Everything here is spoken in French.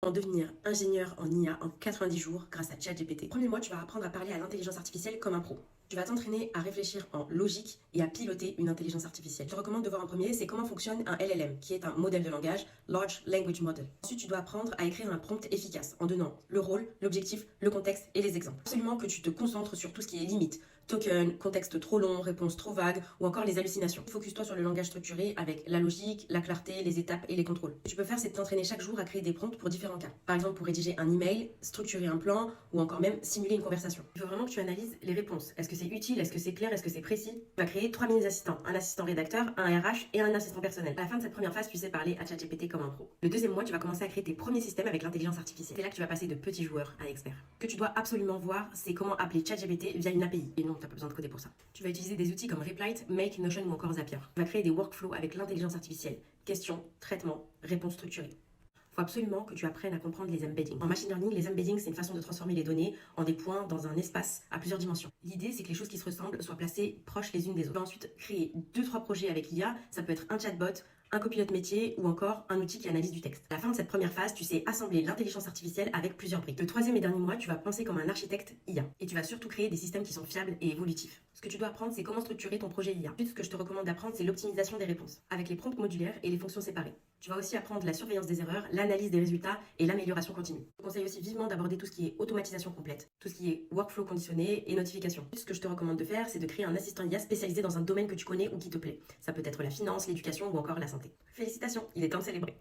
en devenir ingénieur en IA en 90 jours grâce à ChatGPT. Premier mois, tu vas apprendre à parler à l'intelligence artificielle comme un pro. Tu vas t'entraîner à réfléchir en logique et à piloter une intelligence artificielle. Je te recommande de voir en premier, c'est comment fonctionne un LLM, qui est un modèle de langage, Large Language Model. Ensuite, tu dois apprendre à écrire un prompt efficace en donnant le rôle, l'objectif, le contexte et les exemples. Absolument que tu te concentres sur tout ce qui est limite. Token, contexte trop long, réponse trop vague ou encore les hallucinations. Focus-toi sur le langage structuré avec la logique, la clarté, les étapes et les contrôles. Ce que tu peux faire, c'est t'entraîner chaque jour à créer des prompts pour différents cas. Par exemple, pour rédiger un email, structurer un plan ou encore même simuler une conversation. Il faut vraiment que tu analyses les réponses. Est-ce que c'est utile? Est-ce que c'est clair? Est-ce que c'est précis? Tu vas créer 3 mini-assistants, un assistant rédacteur, un RH et un assistant personnel. À la fin de cette première phase, tu sais parler à ChatGPT comme un pro. Le deuxième mois, tu vas commencer à créer tes premiers systèmes avec l'intelligence artificielle. C'est là que tu vas passer de petits joueurs à experts. Ce que tu dois absolument voir, c'est comment appeler ChatGPT via une API. Et non, t'as pas besoin de coder pour ça. Tu vas utiliser des outils comme Replite, Make, Notion ou encore Zapier. Tu vas créer des workflows avec l'intelligence artificielle. Questions, traitements, réponses structurées. Il faut absolument que tu apprennes à comprendre les embeddings. En machine learning, les embeddings, c'est une façon de transformer les données en des points dans un espace à plusieurs dimensions. L'idée, c'est que les choses qui se ressemblent soient placées proches les unes des autres. Tu vas ensuite créer 2-3 projets avec l'IA. Ça peut être un chatbot, un copilote métier ou encore un outil qui analyse du texte. À la fin de cette première phase, tu sais assembler l'intelligence artificielle avec plusieurs briques. Le troisième et dernier mois, tu vas penser comme un architecte IA et tu vas surtout créer des systèmes qui sont fiables et évolutifs. Ce que tu dois apprendre, c'est comment structurer ton projet IA. Ensuite, ce que je te recommande d'apprendre, c'est l'optimisation des réponses avec les prompts modulaires et les fonctions séparées. Tu vas aussi apprendre la surveillance des erreurs, l'analyse des résultats et l'amélioration continue. Je te conseille aussi vivement d'aborder tout ce qui est automatisation complète, tout ce qui est workflow conditionné et notification. Ce que je te recommande de faire, c'est de créer un assistant IA spécialisé dans un domaine que tu connais ou qui te plaît. Ça peut être la finance, l'éducation ou encore la santé. Félicitations, il est temps de célébrer.